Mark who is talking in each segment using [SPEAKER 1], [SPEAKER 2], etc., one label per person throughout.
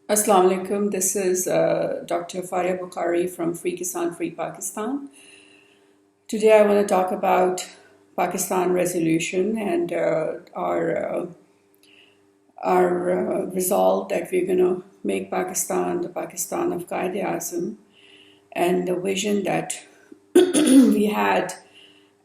[SPEAKER 1] Assalamu alaikum. This is Dr. F Bukhari from Free Kisan, Free Pakistan. Today I want to talk about Pakistan resolution and our resolve that we're going to make Pakistan the Pakistan of Qaid-e-Azam, and the vision that we had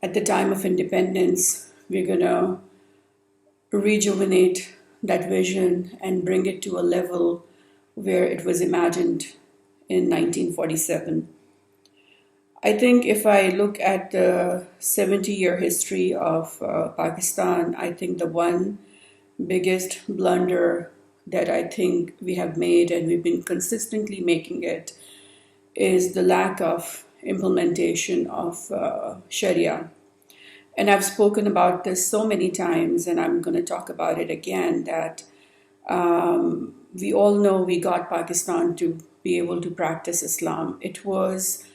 [SPEAKER 1] at the time of independence. We're going to rejuvenate that vision and bring it to a level where it was imagined in 1947. I think if I look at the 70-year history of Pakistan, I think the one biggest blunder that I think we have made, and we've been consistently making it, is the lack of implementation of Sharia. And I've spoken about this so many times, and I'm going to talk about it again, that we all know we got Pakistan to be able to practice Islam. It was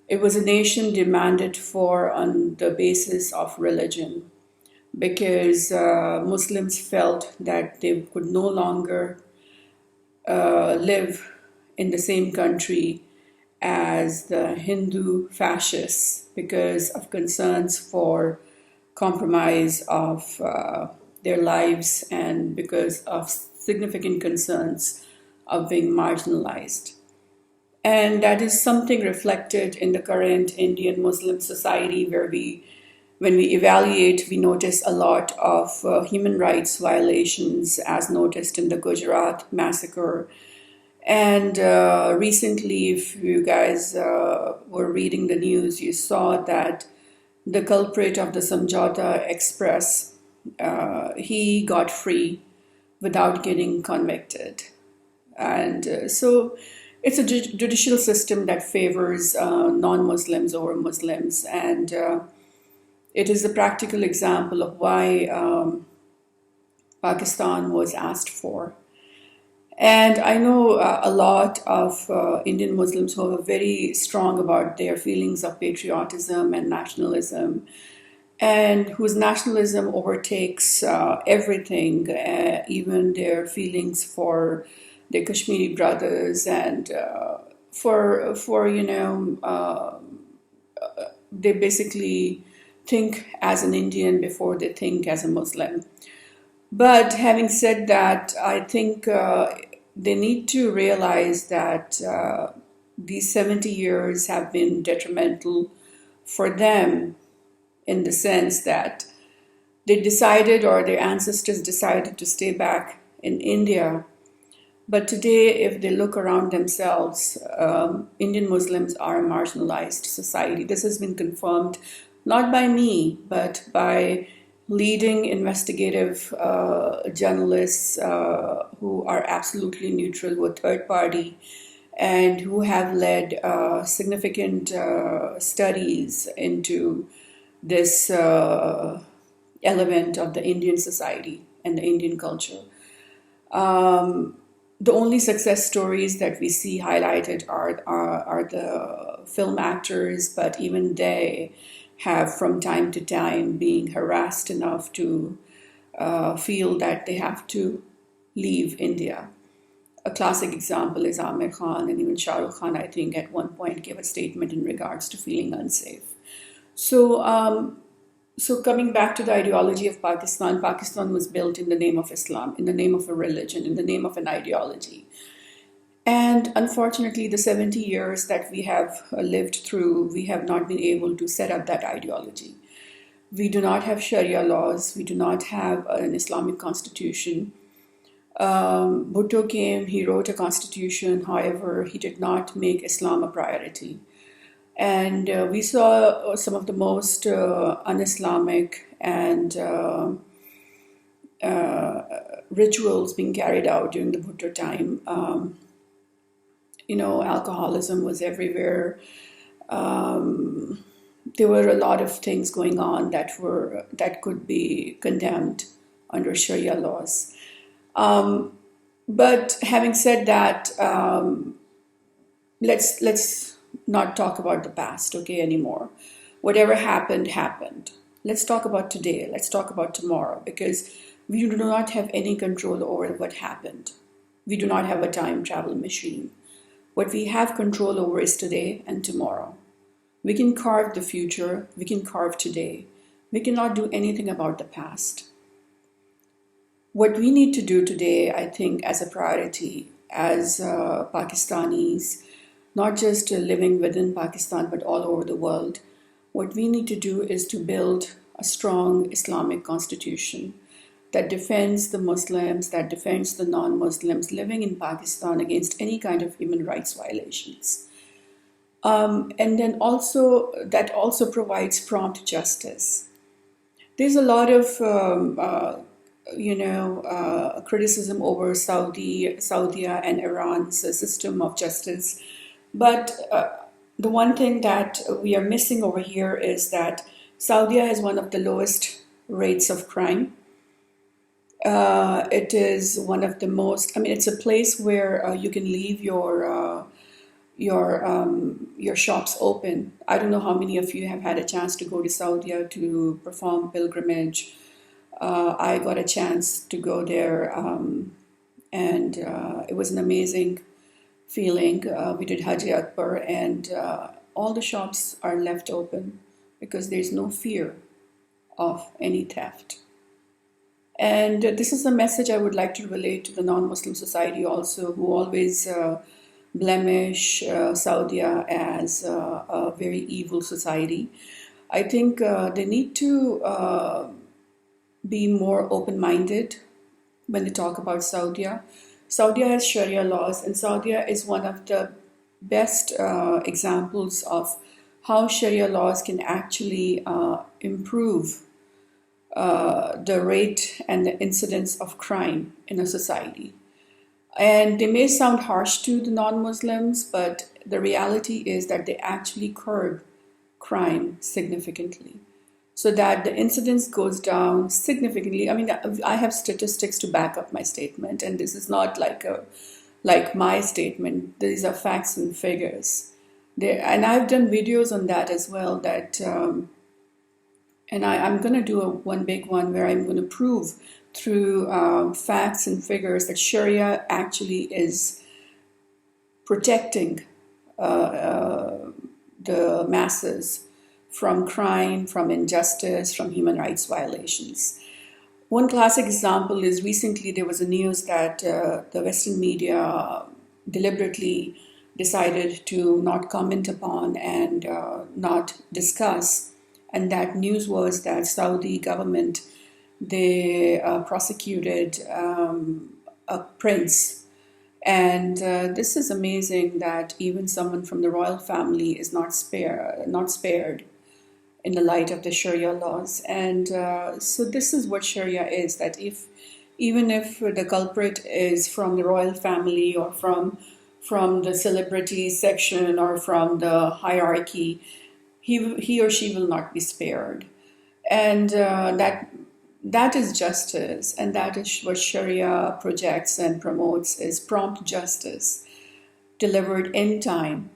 [SPEAKER 1] a nation demanded for on the basis of religion, because Muslims felt that they could no longer live in the same country as the Hindu fascists because of concerns for compromise of their lives and because of significant concerns of being marginalized. And that is something reflected in the current Indian Muslim society, where when we evaluate, we notice a lot of human rights violations, as noticed in the Gujarat massacre. And recently, if you guys were reading the news, you saw that the culprit of the Samjhauta Express, he got free without getting convicted. And so it's a judicial system that favors non-Muslims over Muslims. And it is a practical example of why Pakistan was asked for. And I know a lot of Indian Muslims who are very strong about their feelings of patriotism and nationalism, and whose nationalism overtakes everything, even their feelings for their Kashmiri brothers, and they basically think as an Indian before they think as a Muslim. But having said that, I think they need to realize that these 70 years have been detrimental for them, in the sense that they decided, or their ancestors decided, to stay back in India. But today, if they look around themselves, Indian Muslims are a marginalized society. This has been confirmed not by me, but by leading investigative journalists who are absolutely neutral, who are third party, and who have led significant studies into this element of the Indian society and the Indian culture. The only success stories that we see highlighted are the film actors, but even they have from time to time being harassed enough to feel that they have to leave India. A classic example is Amir Khan, and even Shah Rukh Khan, I think, at one point gave a statement in regards to feeling unsafe. So coming back to the ideology of Pakistan, Pakistan was built in the name of Islam, in the name of a religion, in the name of an ideology. And unfortunately, the 70 years that we have lived through, we have not been able to set up that ideology. We do not have Sharia laws. We do not have an Islamic constitution. Bhutto came, he wrote a constitution. However, he did not make Islam a priority. And we saw some of the most un-Islamic and rituals being carried out during the Bhutto time. Alcoholism was everywhere. There were a lot of things going on that could be condemned under Sharia laws. But having said that, let's not talk about the past, okay, anymore. Whatever happened, happened. Let's talk about today. Let's talk about tomorrow, because we do not have any control over what happened. We do not have a time travel machine. What we have control over is today and tomorrow. We can carve the future, we can carve today. We cannot do anything about the past. What we need to do today, I think, as a priority, as Pakistanis, not just living within Pakistan, but all over the world, what we need to do is to build a strong Islamic constitution that defends the Muslims, that defends the non-Muslims living in Pakistan against any kind of human rights violations. And then also, that also provides prompt justice. There's a lot of criticism over Saudi and Iran's system of justice, but the one thing that we are missing over here is that Saudi has one of the lowest rates of crime. It is one of the most. I mean, it's a place where you can leave your shops open. I don't know how many of you have had a chance to go to Saudi to perform pilgrimage. I got a chance to go there, and it was an amazing feeling. We did Hajj Akbar, and all the shops are left open because there's no fear of any theft. And this is a message I would like to relate to the non-Muslim society also, who always blemish Saudi as a very evil society. I think they need to be more open-minded when they talk about Saudi. Saudi has Sharia laws, and Saudi is one of the best examples of how Sharia laws can actually improve the rate and the incidence of crime in a society. And they may sound harsh to the non-Muslims, but the reality is that they actually curb crime significantly, so that the incidence goes down significantly. I mean, I have statistics to back up my statement, and this is not like my statement. These are facts and figures. And I've done videos on that as well. And I'm going to do one big one where I'm going to prove through facts and figures that Sharia actually is protecting the masses from crime, from injustice, from human rights violations. One classic example is recently there was a news that the Western media deliberately decided to not comment upon and not discuss. And that news was that Saudi government, they prosecuted a prince. And this is amazing that even someone from the royal family is not spared in the light of the Sharia laws. And so this is what Sharia is, that even if the culprit is from the royal family or from the celebrity section or from the hierarchy, he or she will not be spared. And that is justice, and that is what Sharia projects and promotes, is prompt justice delivered in time.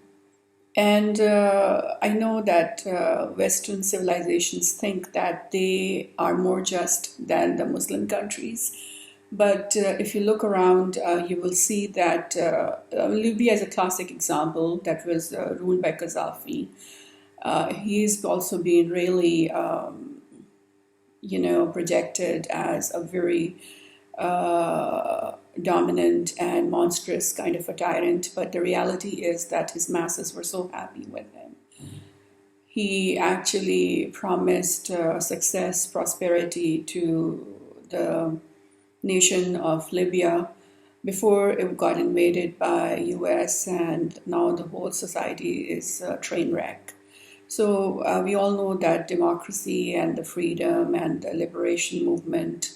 [SPEAKER 1] And I know that Western civilizations think that they are more just than the Muslim countries. But if you look around, you will see that Libya is a classic example that was ruled by Gaddafi. He's also been really, projected as a very dominant and monstrous kind of a tyrant. But the reality is that his masses were so happy with him. He actually promised success, prosperity to the nation of Libya before it got invaded by US, and now the whole society is a train wreck. So we all know that democracy and the freedom and the liberation movement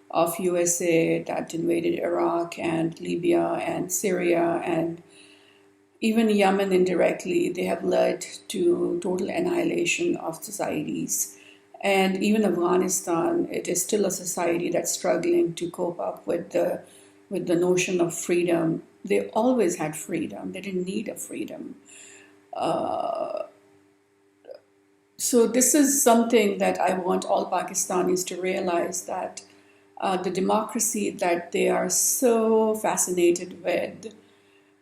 [SPEAKER 1] of USA that invaded Iraq and Libya and Syria and even Yemen indirectly, they have led to total annihilation of societies. And even Afghanistan, it is still a society that's struggling to cope up with the notion of freedom. They always had freedom. They didn't need a freedom. So this is something that I want all Pakistanis to realize, that the democracy that they are so fascinated with,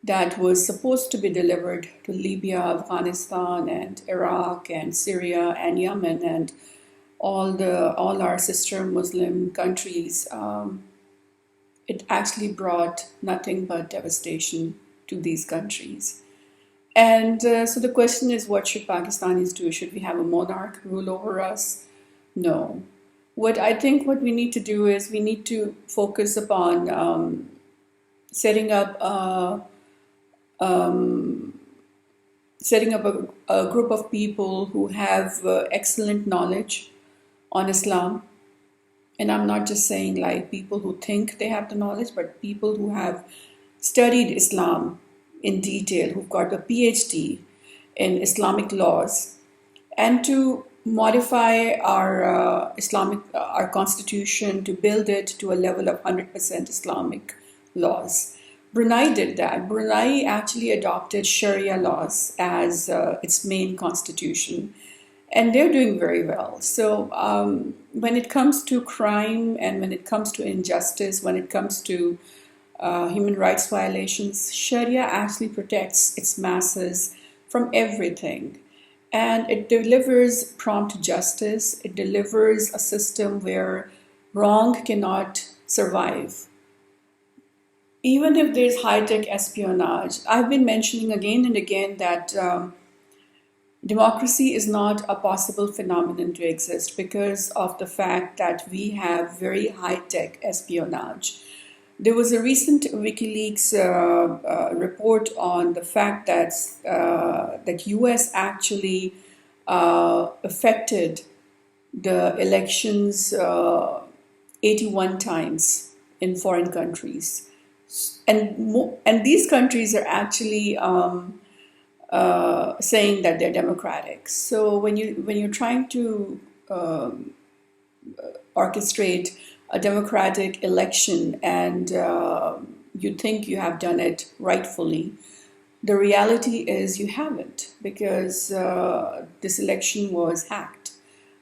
[SPEAKER 1] that was supposed to be delivered to Libya, Afghanistan, and Iraq, and Syria, and Yemen, and all our sister Muslim countries. It actually brought nothing but devastation to these countries. And so the question is, what should Pakistanis do? Should we have a monarch rule over us? No. What I think what we need to do is we need to focus upon setting up um, setting up a group of people who have excellent knowledge on Islam. And I'm not just saying like people who think they have the knowledge, but people who have studied Islam in detail, who've got a PhD in Islamic laws, and to modify our our constitution to build it to a level of 100% Islamic laws. Brunei did that. Brunei actually adopted Sharia laws as its main constitution, and they're doing very well. So when it comes to crime and when it comes to injustice, when it comes to human rights violations, Sharia actually protects its masses from everything. And it delivers prompt justice. It delivers a system where wrong cannot survive. Even if there's high-tech espionage, I've been mentioning again and again that democracy is not a possible phenomenon to exist because of the fact that we have very high-tech espionage. There was a recent WikiLeaks report on the fact that that U.S. actually affected the elections 81 times in foreign countries, and these countries are actually saying that they're democratic. So when you're trying to orchestrate a democratic election and you think you have done it rightfully, the reality is you haven't, because this election was hacked.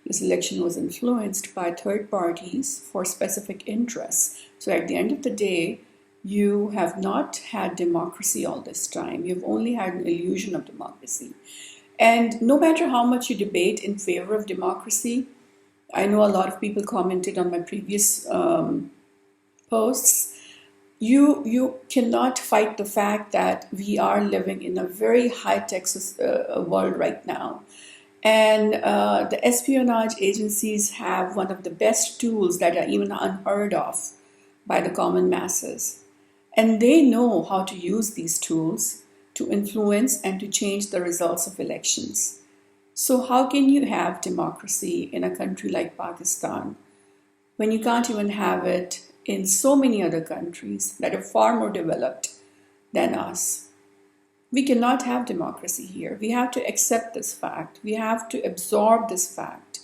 [SPEAKER 1] This election was influenced by third parties for specific interests. So at the end of the day, you have not had democracy all this time. You've only had an illusion of democracy. And no matter how much you debate in favor of democracy, I know a lot of people commented on my previous posts. You cannot fight the fact that we are living in a very high-tech world right now. And the espionage agencies have one of the best tools that are even unheard of by the common masses. And they know how to use these tools to influence and to change the results of elections. So how can you have democracy in a country like Pakistan when you can't even have it in so many other countries that are far more developed than us? We cannot have democracy here. We have to accept this fact. We have to absorb this fact.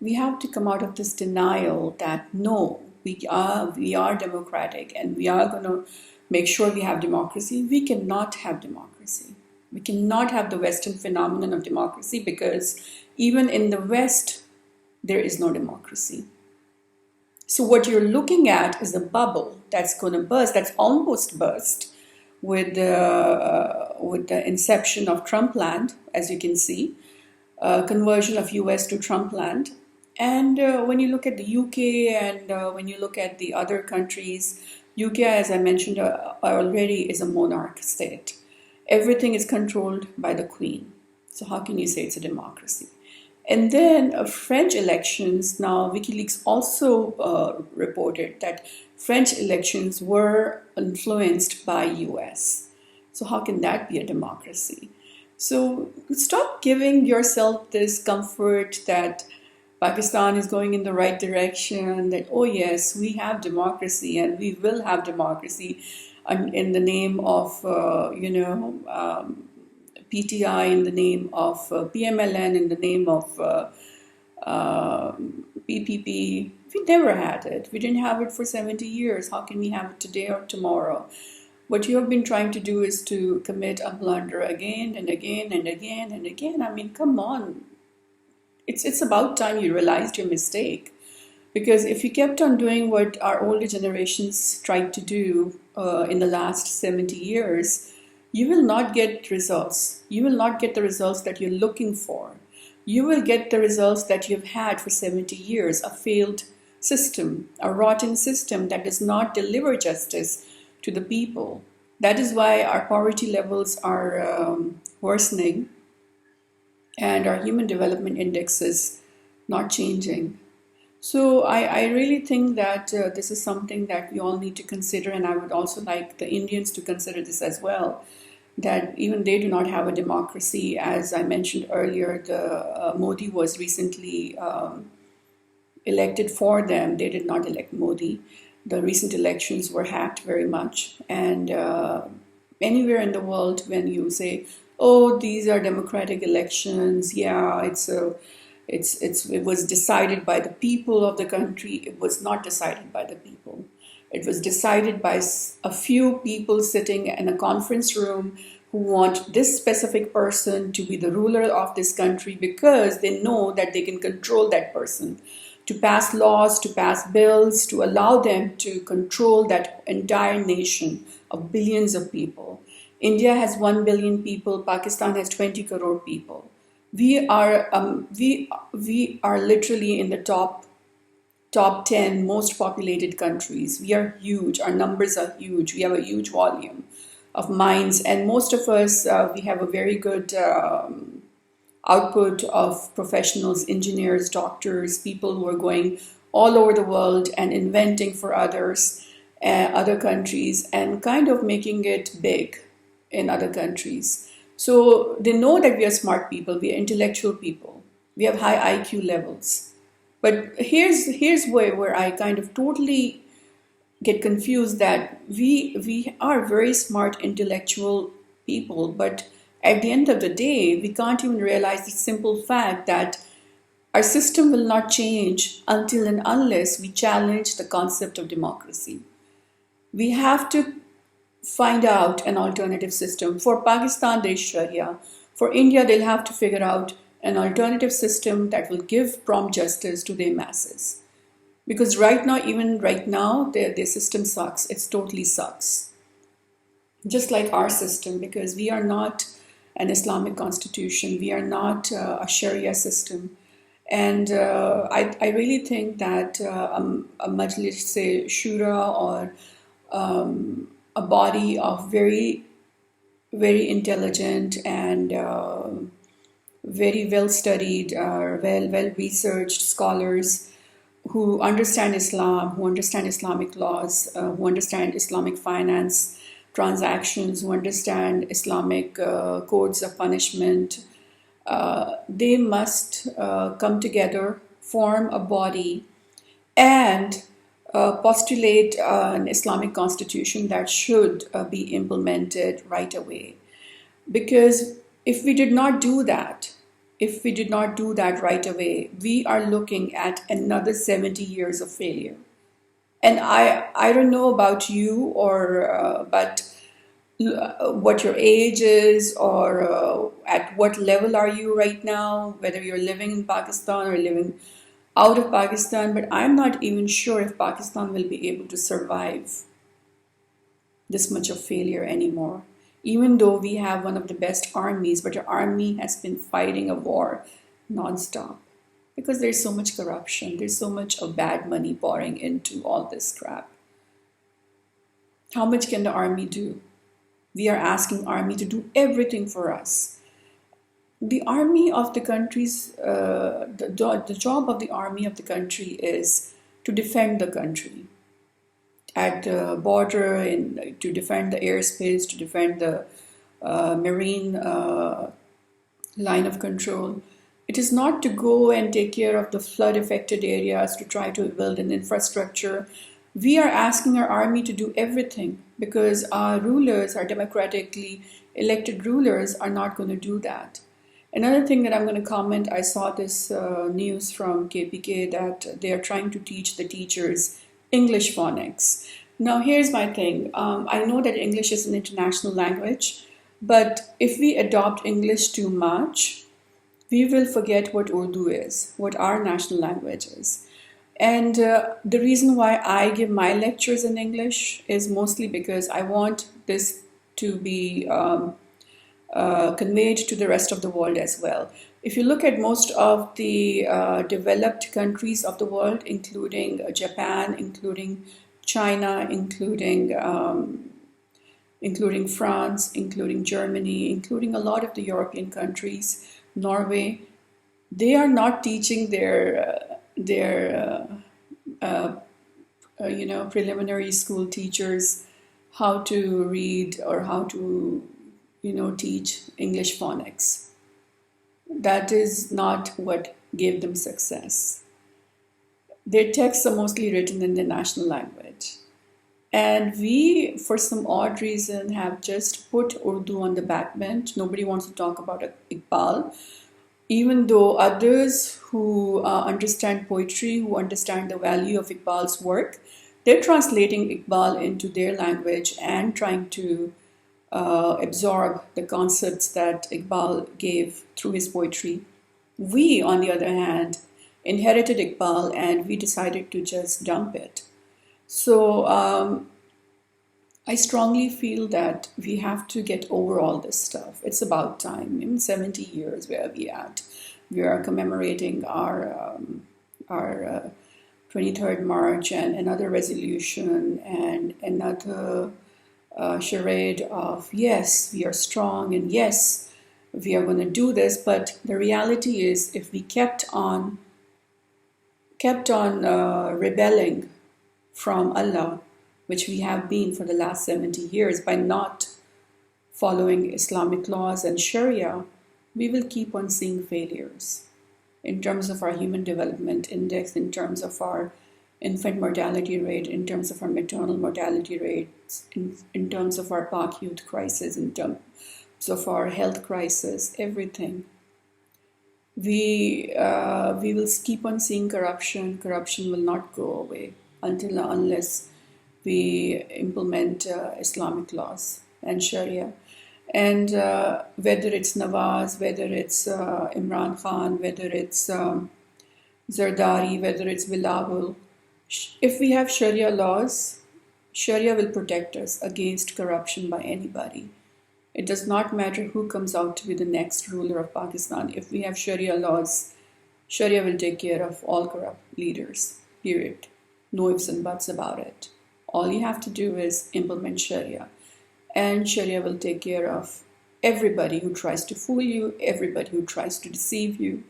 [SPEAKER 1] We have to come out of this denial that no, we are democratic and we are going to make sure we have democracy. We cannot have democracy. We cannot have the Western phenomenon of democracy because even in the West, there is no democracy. So what you're looking at is a bubble that's going to burst, that's almost burst with the inception of Trumpland, as you can see, conversion of US to Trumpland. And when you look at the UK and when you look at the other countries, UK, as I mentioned already, is a monarch state. Everything is controlled by the Queen. So how can you say it's a democracy? And then French elections, now WikiLeaks also reported that French elections were influenced by US. So how can that be a democracy? So stop giving yourself this comfort that Pakistan is going in the right direction, that, oh yes, we have democracy and we will have democracy in the name of, PTI, in the name of PMLN, in the name of PPP. We never had it. We didn't have it for 70 years. How can we have it today or tomorrow? What you have been trying to do is to commit a blunder again and again and again and again. I mean, come on. It's about time you realized your mistake. Because if you kept on doing what our older generations tried to do in the last 70 years, you will not get results. You will not get the results that you're looking for. You will get the results that you've had for 70 years, a failed system, a rotten system that does not deliver justice to the people. That is why our poverty levels are worsening and our human development index is not changing. So I really think that this is something that we all need to consider, and I would also like the Indians to consider this as well, that even they do not have a democracy. As I mentioned earlier, the Modi was recently elected for them. They did not elect Modi. The recent elections were hacked very much, and anywhere in the world when you say, "Oh, these are democratic elections," yeah, it was decided by the people of the country. It was not decided by the people. It was decided by a few people sitting in a conference room who want this specific person to be the ruler of this country because they know that they can control that person, to pass laws, to pass bills, to allow them to control that entire nation of billions of people. India has 1 billion people. Pakistan has 20 crore people. We are literally in the top 10 most populated countries. We are huge. Our numbers are huge. We have a huge volume of minds, and most of us we have a very good output of professionals, engineers, doctors, people who are going all over the world and inventing for others, other countries, and kind of making it big in other countries. So they know that we are smart people, we are intellectual people, we have high IQ levels. But here's where I kind of totally get confused, that we are very smart intellectual people, but at the end of the day, we can't even realize the simple fact that our system will not change until and unless we challenge the concept of democracy. We have to find out an alternative system. For Pakistan, there is Sharia. For India, they'll have to figure out an alternative system that will give prompt justice to their masses. Because even right now, their system sucks. It totally sucks. Just like our system, because we are not an Islamic constitution. We are not a Sharia system. And I really think that a Majlis, say Shura, or a body of very, very intelligent and very well studied, well researched scholars who understand Islam, who understand Islamic laws, who understand Islamic finance transactions, who understand Islamic codes of punishment. They must come together, form a body, and postulate an Islamic constitution that should be implemented right away. Because if we did not do that, right away, we are looking at another 70 years of failure. And I don't know about you, or but what your age is, or at what level are you right now, whether you're living in Pakistan or living out of Pakistan, but I'm not even sure if Pakistan will be able to survive this much of failure anymore. Even though we have one of the best armies, but our army has been fighting a war nonstop. Because there's so much corruption, there's so much of bad money pouring into all this crap. How much can the army do? We are asking army to do everything for us. The army of the country's, the job of the army of the country is to defend the country at the border, and to defend the airspace, to defend the marine line of control. It is not to go and take care of the flood affected areas, to try to build an infrastructure. We are asking our army to do everything because our rulers, our democratically elected rulers, are not going to do that. Another thing that I'm going to comment, I saw this news from KPK that they are trying to teach the teachers English phonics. Now, here's my thing. I know that English is an international language, but if we adopt English too much, we will forget what Urdu is, what our national language is. And the reason why I give my lectures in English is mostly because I want this to be conveyed to the rest of the world as well. If you look at most of the developed countries of the world, including Japan, including China, including France, including Germany, including a lot of the European countries, Norway, they are not teaching their preliminary school teachers how to read or how to teach English phonics. That is not what gave them success. Their texts are mostly written in their national language. And we, for some odd reason, have just put Urdu on the backbench. Nobody wants to talk about Iqbal, even though others who understand poetry, who understand the value of Iqbal's work, they're translating Iqbal into their language and trying to absorb the concepts that Iqbal gave through his poetry. We, on the other hand, inherited Iqbal and we decided to just dump it. So I strongly feel that we have to get over all this stuff. It's about time. In 70 years, where are we at? We are commemorating our 23rd March and another resolution and another charade of yes, we are strong and yes, we are going to do this. But the reality is, if we kept on rebelling from Allah, which we have been for the last 70 years by not following Islamic laws and Sharia, we will keep on seeing failures in terms of our Human Development Index, in terms of our infant mortality rate, in terms of our maternal mortality rates, in terms of our Pak youth crisis, in terms of our health crisis, everything. We will keep on seeing corruption. Corruption will not go away unless we implement Islamic laws and Sharia. And whether it's Nawaz, whether it's Imran Khan, whether it's Zardari, whether it's Bilawal, if we have Sharia laws, Sharia will protect us against corruption by anybody. It does not matter who comes out to be the next ruler of Pakistan. If we have Sharia laws, Sharia will take care of all corrupt leaders, period. No ifs and buts about it. All you have to do is implement Sharia. And Sharia will take care of everybody who tries to fool you, everybody who tries to deceive you,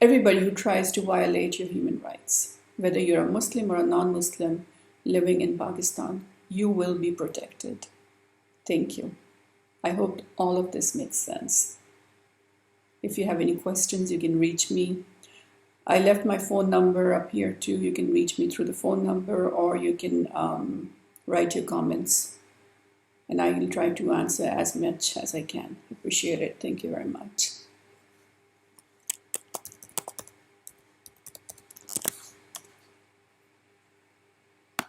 [SPEAKER 1] everybody who tries to violate your human rights. Whether you're a Muslim or a non-Muslim living in Pakistan, you will be protected. Thank you. I hope all of this makes sense. If you have any questions, you can reach me. I left my phone number up here too. You can reach me through the phone number, or you can write your comments, and I will try to answer as much as I can. Appreciate it. Thank you very much.